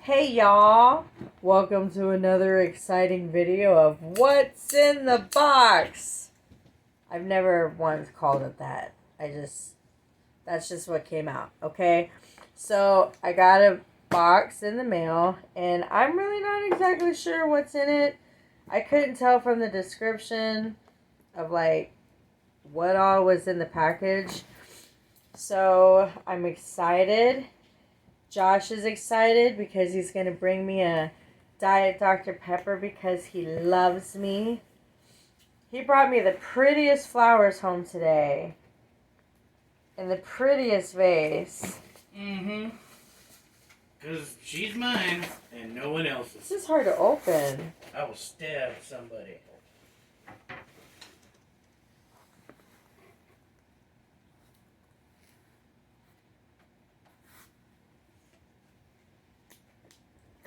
Hey y'all, welcome to another exciting video of What's in the Box. I've never once called it that. That's just what came out, okay? So I got a box in the mail and I'm really not exactly sure what's in it. I couldn't tell from the description of like what all was in the package. So I'm excited. Josh is excited because he's going to bring me a Diet Dr. Pepper because he loves me. He brought me the prettiest flowers home today. In the prettiest vase. Mm-hmm. Because she's mine and no one else's. This is hard to open. I will stab somebody.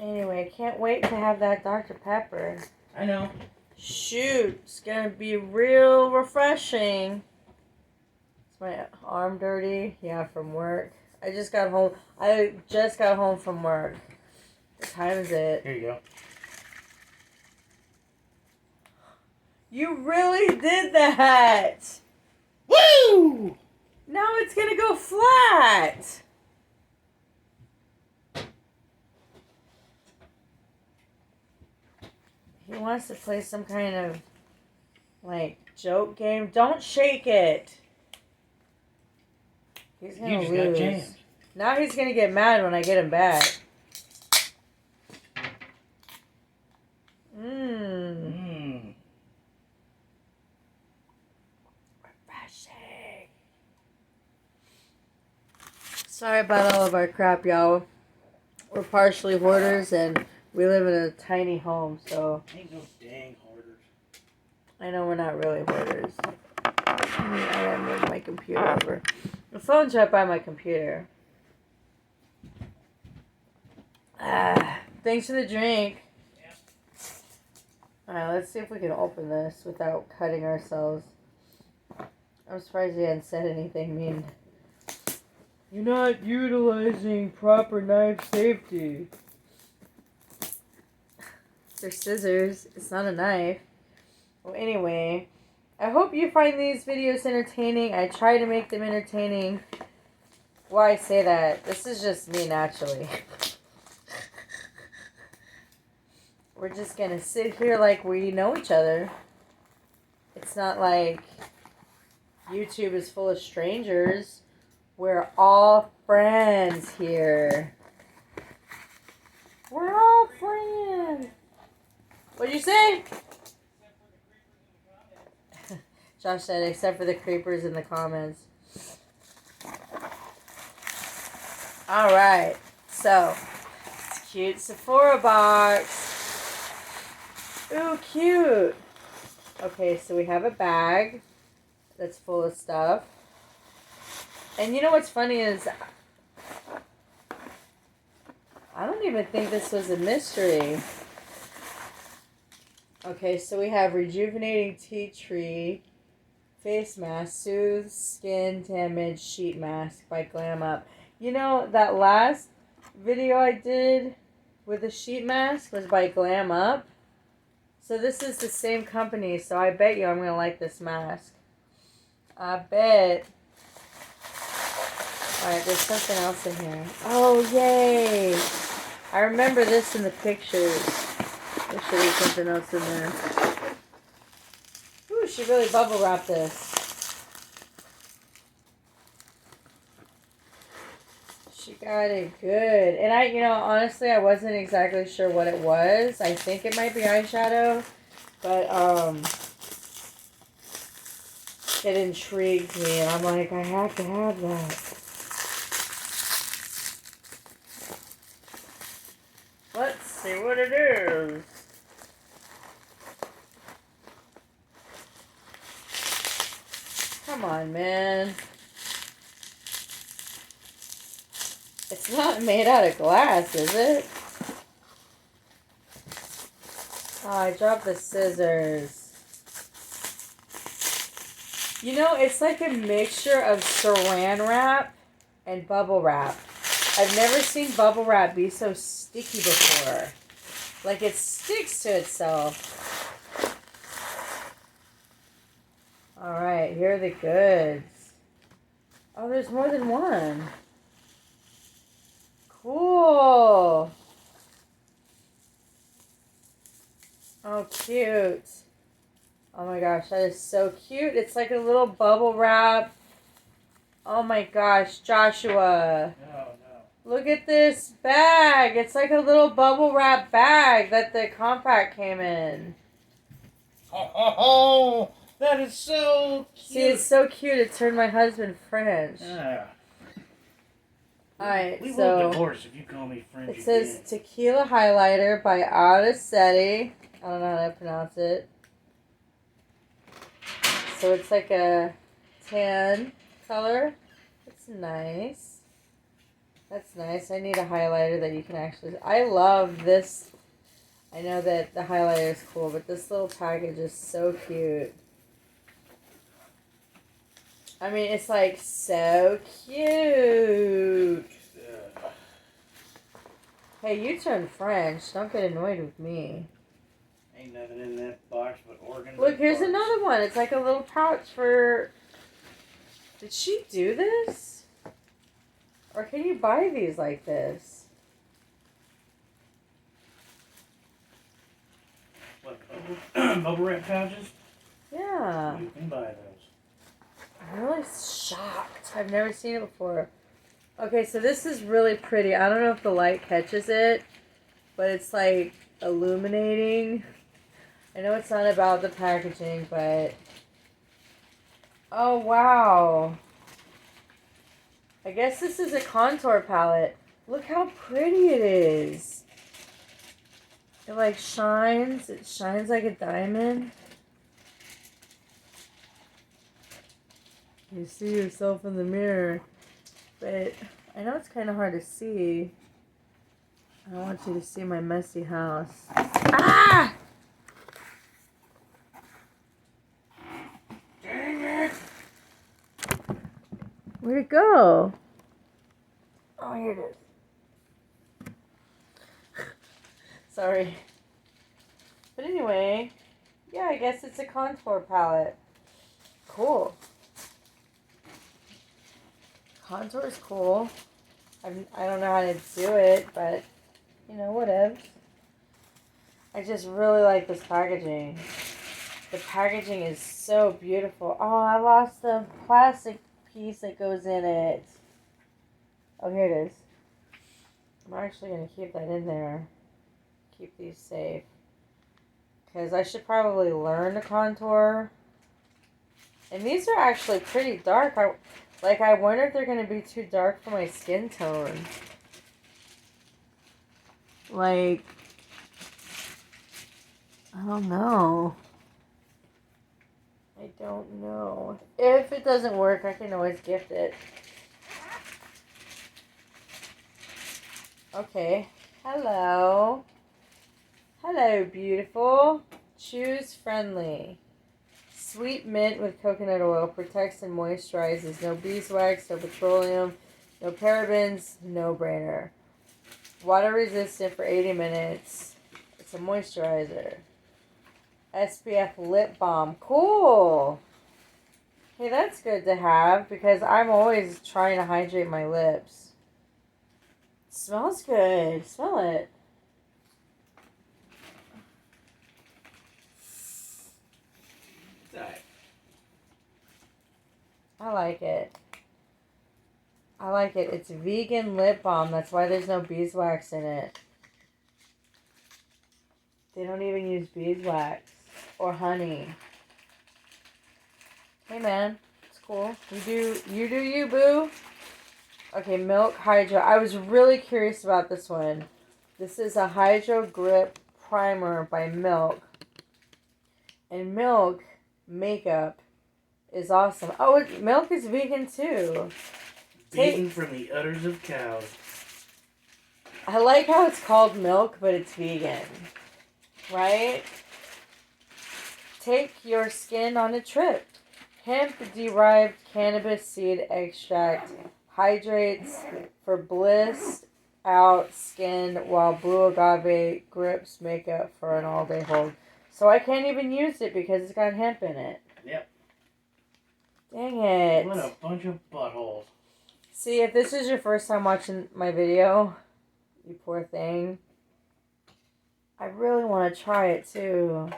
Anyway, can't wait to have that Dr. Pepper. I know. Shoot, it's going to be real refreshing. Is my arm dirty? Yeah, from work. I just got home from work. What time is it? Here you go. You really did that! Woo! Now it's going to go flat. He wants to play some kind of, like, joke game. Don't shake it. He's going to lose. You just got jammed. Now he's going to get mad when I get him back. Refreshing. Sorry about all of our crap, y'all. We're partially hoarders and we live in a tiny home, so... Ain't no dang hoarders. I know we're not really hoarders. I gotta move my computer over. The phone's right by my computer. Thanks for the drink. Yep. Alright, let's see if we can open this without cutting ourselves. I'm surprised he hadn't said anything mean. You're not utilizing proper knife safety. They're scissors. It's not a knife. Well, anyway, I hope you find these videos entertaining. I try to make them entertaining. Why I say that? This is just me naturally. We're just going to sit here like we know each other. It's not like YouTube is full of strangers. We're all friends here. We're all friends. What'd you say? Josh said, except for the creepers in the comments. Alright, so, it's a cute Sephora box. Ooh, cute. Okay, so we have a bag that's full of stuff. And you know what's funny is, I don't even think this was a mystery. Okay, so we have Rejuvenating Tea Tree Face Mask, Soothes Skin Damage Sheet Mask by Glam Up. You know, that last video I did with the sheet mask was by Glam Up. So this is the same company, so I bet you I'm going to like this mask. I bet. Alright, there's something else in here. Oh, yay! I remember this in the pictures. There should be something else in there. Ooh, she really bubble wrapped this. She got it good. And honestly, I wasn't exactly sure what it was. I think it might be eyeshadow. But, it intrigued me. And I'm like, I have to have that. Let's see what it is. Come on, man. It's not made out of glass, is it? Oh, I dropped the scissors. You know, it's like a mixture of saran wrap and bubble wrap. I've never seen bubble wrap be so sticky before. Like it sticks to itself. Alright, here are the goods. Oh, there's more than one. Cool. Oh, cute. Oh my gosh, that is so cute. It's like a little bubble wrap. Oh my gosh, Joshua. No. Look at this bag. It's like a little bubble wrap bag that the compact came in. Oh, that is so cute. See, it's so cute. It turned my husband French. Yeah. Alright, We so will divorce if you call me French. it says Tequila Highlighter by Audacity. I don't know how to pronounce it. So it's like a tan color. It's nice. That's nice. I need a highlighter that you can actually... I love this. I know that the highlighter is cool, but this little package is so cute. I mean, it's like so cute. Hey, you turned French. Don't get annoyed with me. Ain't nothing in that box but organs. Look, here's another one. It's like a little pouch for... Did she do this? Or can you buy these like this? What, bubble wrap pouches? Yeah. You can buy those. I'm really shocked. I've never seen it before. Okay, so this is really pretty. I don't know if the light catches it, but it's like illuminating. I know it's not about the packaging, but... Oh, wow. I guess this is a contour palette. Look how pretty it is. It like shines. It shines like a diamond. You see yourself in the mirror. But I know it's kind of hard to see. I don't want you to see my messy house. Ah! Dang it! Where'd it go? Oh, here it is. Sorry. But anyway, yeah, I guess it's a contour palette. Cool. Contour is cool. I don't know how to do it, but, you know, whatever. I just really like this packaging. The packaging is so beautiful. Oh, I lost the plastic piece that goes in it. Oh, here it is. I'm actually going to keep that in there. Keep these safe. Because I should probably learn to contour. And these are actually pretty dark. I wonder if they're going to be too dark for my skin tone. Like, I don't know. I don't know. If it doesn't work, I can always gift it. Okay. Hello. Hello, beautiful. Choose friendly. Sweet mint with coconut oil protects and moisturizes. No beeswax, no petroleum, no parabens, no brainer. Water resistant for 80 minutes. It's a moisturizer. SPF lip balm. Cool. Hey, that's good to have because I'm always trying to hydrate my lips. It smells good. Smell it. I like it. I like it. It's vegan lip balm. That's why there's no beeswax in it. They don't even use beeswax or honey. Hey man, it's cool. You do you, boo. Okay, Milk Hydro. I was really curious about this one. This is a Hydro Grip Primer by Milk. And Milk makeup is awesome. Oh, Milk is vegan too. Beaten from the udders of cows. I like how it's called Milk, but it's vegan. Right? Take your skin on a trip. Hemp-derived cannabis seed extract hydrates for blissed out skin, while blue agave grips makeup for an all-day hold. So I can't even use it because it's got hemp in it. Yep. Dang it. What a bunch of buttholes. See, if this is your first time watching my video, you poor thing, I really want to try it too.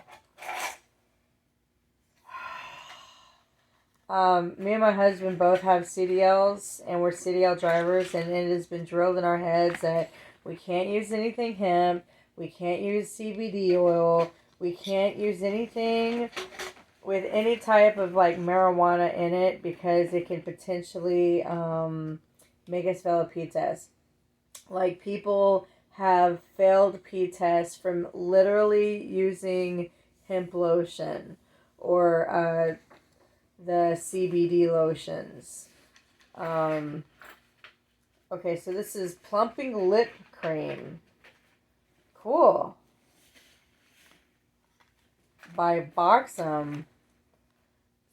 Me and my husband both have CDLs, and we're CDL drivers, and it has been drilled in our heads that we can't use anything hemp, we can't use CBD oil, we can't use anything with any type of like marijuana in it because it can potentially make us fail a P test. Like, people have failed P tests from literally using hemp lotion or the CBD lotions. Okay, so this is Plumping Lip Cream. Cool. By Boxum.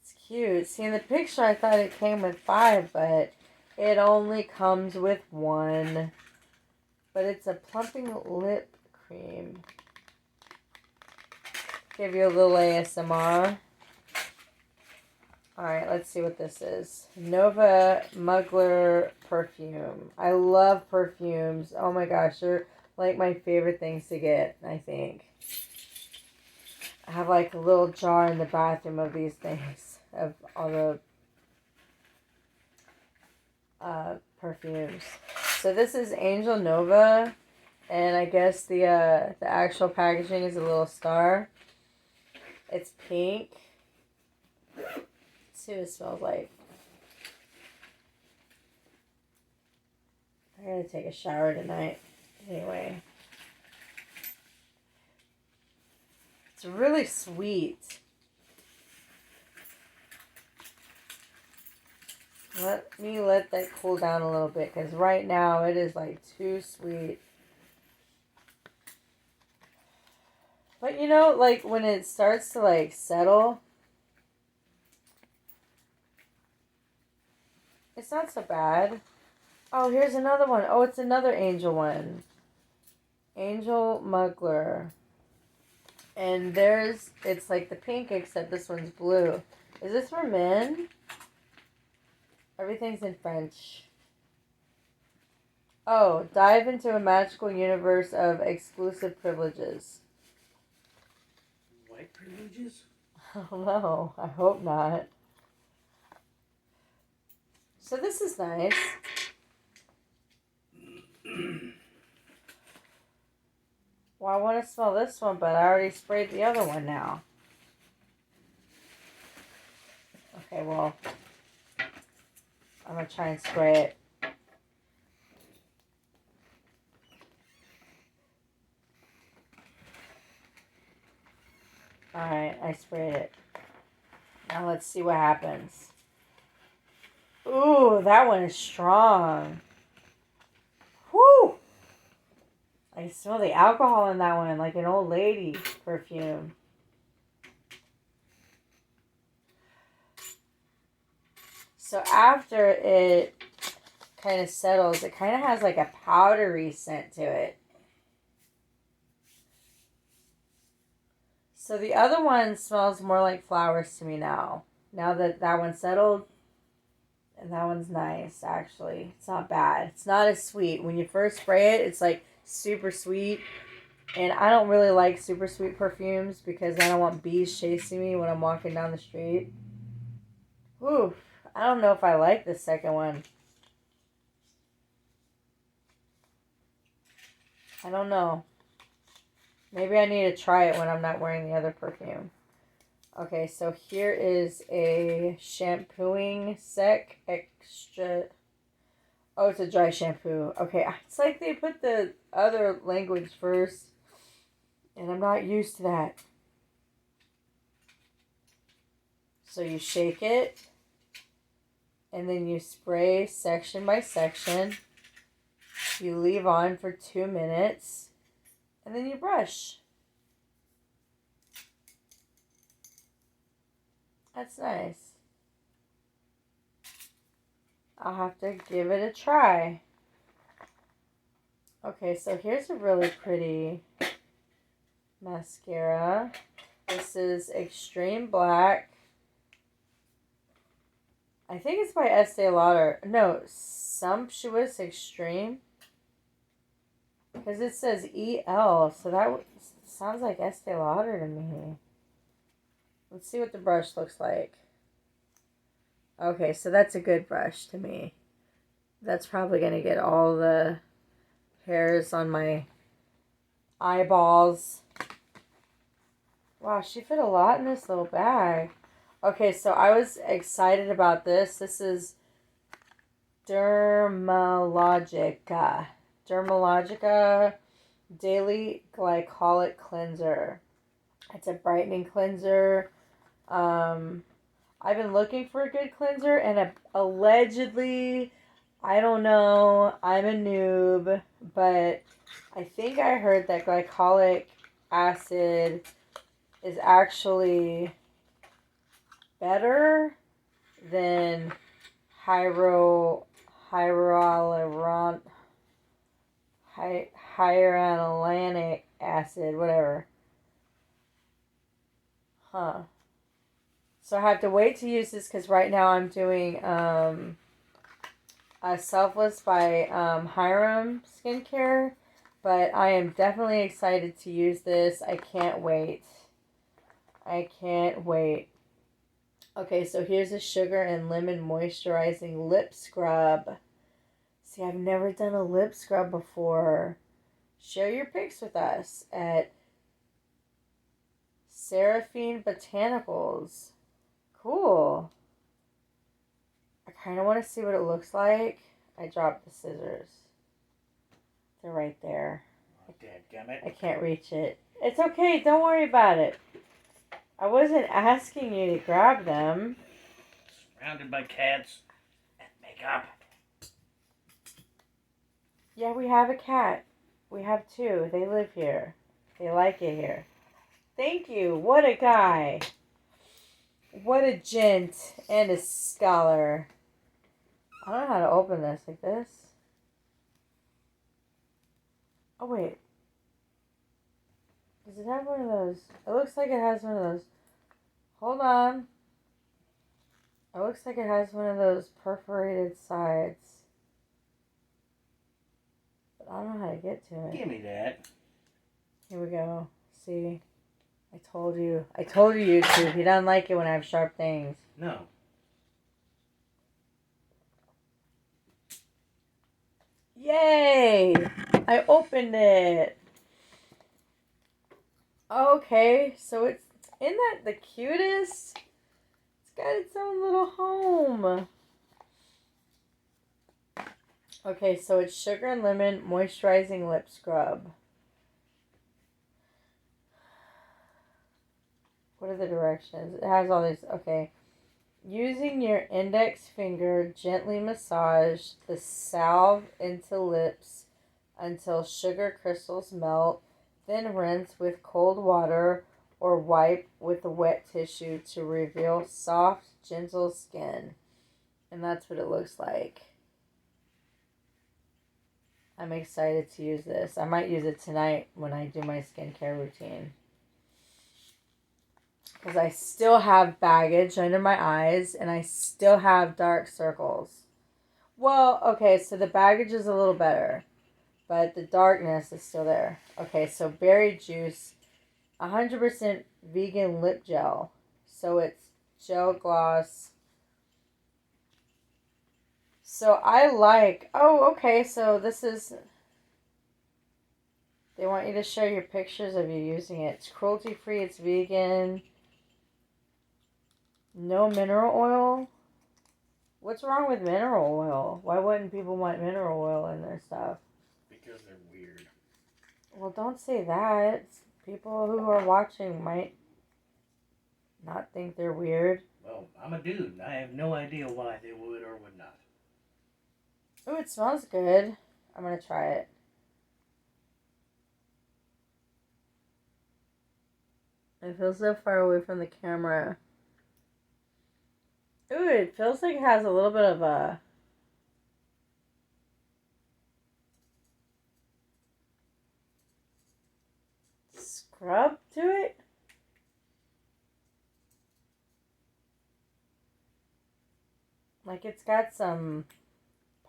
It's cute. See, in the picture I thought it came with 5, but it only comes with 1. But it's a plumping lip cream. Give you a little ASMR. Alright, let's see what this is. Nova Muggler perfume. I love perfumes. Oh my gosh, they're like my favorite things to get, I think. I have like a little jar in the bathroom of these things. Of all the perfumes. So this is Angel Nova. And I guess the actual packaging is a little star. It's pink. See what it smells like. I gotta take a shower tonight. Anyway. It's really sweet. Let me let that cool down a little bit, because right now it is like too sweet. But you know, like when it starts to like settle, it's not so bad. Oh, here's another one. Oh, it's another Angel one. Angel Muggler. And it's like the pink, except this one's blue. Is this for men? Everything's in French. Oh, dive into a magical universe of exclusive privileges. White privileges? Oh no, I hope not. So this is nice. Well, I want to smell this one, but I already sprayed the other one now. Okay, well, I'm going to try and spray it. Alright, I sprayed it. Now let's see what happens. Ooh, that one is strong. Whew! I can smell the alcohol in that one, like an old lady perfume. So after it kind of settles, it kind of has like a powdery scent to it. So the other one smells more like flowers to me now. Now that that one's settled, and that one's nice, actually. It's not bad. It's not as sweet. When you first spray it, it's like super sweet. And I don't really like super sweet perfumes because I don't want bees chasing me when I'm walking down the street. Oof. I don't know if I like the second one. I don't know. Maybe I need to try it when I'm not wearing the other perfume. Okay, so here is a shampooing sec extra. Oh, it's a dry shampoo. Okay, it's like they put the other language first, and I'm not used to that. So you shake it, and then you spray section by section. You leave on for 2 minutes, and then you brush. That's nice. I'll have to give it a try. Okay, so here's a really pretty mascara. This is Extreme Black. I think it's by Estee Lauder. No, Sumptuous Extreme. Because it says EL, so that sounds like Estee Lauder to me. Let's see what the brush looks like. Okay, so that's a good brush to me. That's probably going to get all the hairs on my eyeballs. Wow, she fit a lot in this little bag. Okay, so I was excited about this. This is Dermalogica. Dermalogica Daily Glycolic Cleanser. It's a brightening cleanser. I've been looking for a good cleanser, and allegedly, I don't know, I'm a noob, but I think I heard that glycolic acid is actually better than hyaluronic acid, whatever. Huh. So I have to wait to use this because right now I'm doing a Selfless by Hiram skincare. But I am definitely excited to use this. I can't wait. I can't wait. Okay, so here's a sugar and lemon moisturizing lip scrub. See, I've never done a lip scrub before. Share your pics with us at Seraphine Botanicals. Cool. I kind of want to see what it looks like. I dropped the scissors. They're right there. Oh, dadgummit. I can't reach it. It's okay. Don't worry about it. I wasn't asking you to grab them. Surrounded by cats and makeup. Yeah, we have a cat. We have two. They live here. They like it here. Thank you. What a guy. What a gent and a scholar. I don't know how to open this like this. Oh, wait. Does it have one of those? It looks like it has one of those. Hold on. It looks like it has one of those perforated sides. But I don't know how to get to it. Give me that. Here we go. See? I told you. I told you, YouTube. He doesn't like it when I have sharp things. No. Yay! I opened it. Okay, so isn't that the cutest? It's got its own little home. Okay, so it's sugar and lemon moisturizing lip scrub. What are the directions? It has all these. Okay. Using your index finger, gently massage the salve into lips until sugar crystals melt. Then rinse with cold water or wipe with a wet tissue to reveal soft, gentle skin. And that's what it looks like. I'm excited to use this. I might use it tonight when I do my skincare routine. Because I still have baggage under my eyes and I still have dark circles. Well, okay, so the baggage is a little better. But the darkness is still there. Okay, so berry juice. 100% vegan lip gel. So it's gel gloss. So I like... Oh, okay, so this is... They want you to show your pictures of you using it. It's cruelty-free, it's vegan... No mineral oil? What's wrong with mineral oil? Why wouldn't people want mineral oil in their stuff? Because they're weird. Well, don't say that. People who are watching might not think they're weird. Well, I'm a dude. I have no idea why they would or would not. Oh, it smells good. I'm going to try it. I feel so far away from the camera. Ooh, it feels like it has a little bit of a scrub to it. Like it's got some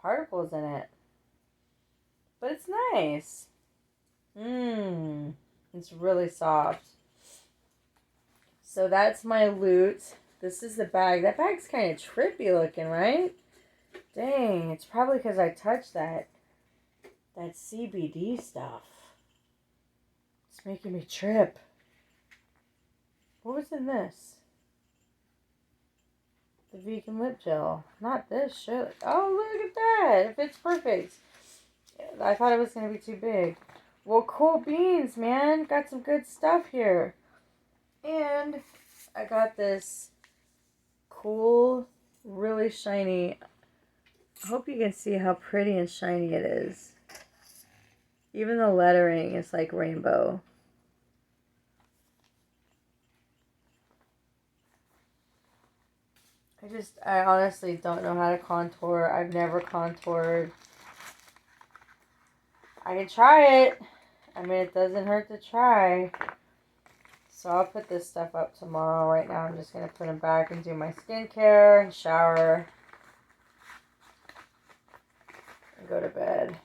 particles in it. But it's nice. It's really soft. So that's my loot. This is the bag. That bag's kind of trippy looking, right? Dang, it's probably because I touched that CBD stuff. It's making me trip. What was in this? The vegan lip gel. Not this shit. Oh, look at that. It fits perfect. I thought it was going to be too big. Well, cool beans, man. Got some good stuff here. And I got this cool, really shiny. I hope you can see how pretty and shiny it is. Even the lettering is like rainbow. I honestly don't know how to contour. I've never contoured. I can try it. I mean, it doesn't hurt to try. So I'll put this stuff up tomorrow. Right now I'm just going to put them back and do my skincare and shower. And go to bed.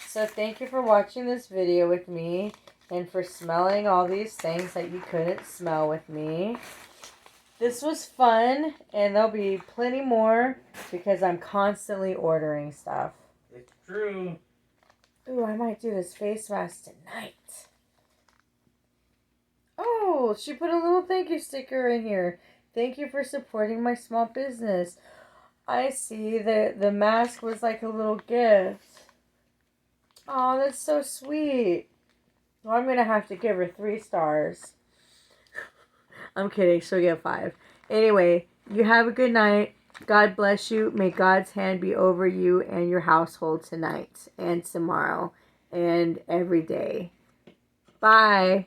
So thank you for watching this video with me. And for smelling all these things that you couldn't smell with me. This was fun. And there'll be plenty more. Because I'm constantly ordering stuff. It's true. Ooh, I might do this face mask tonight. Oh, she put a little thank you sticker in here. Thank you for supporting my small business. I see that the mask was like a little gift. Oh, that's so sweet. Well, I'm going to have to give her 3 stars. I'm kidding. She'll get 5. Anyway, you have a good night. God bless you. May God's hand be over you and your household tonight and tomorrow and every day. Bye.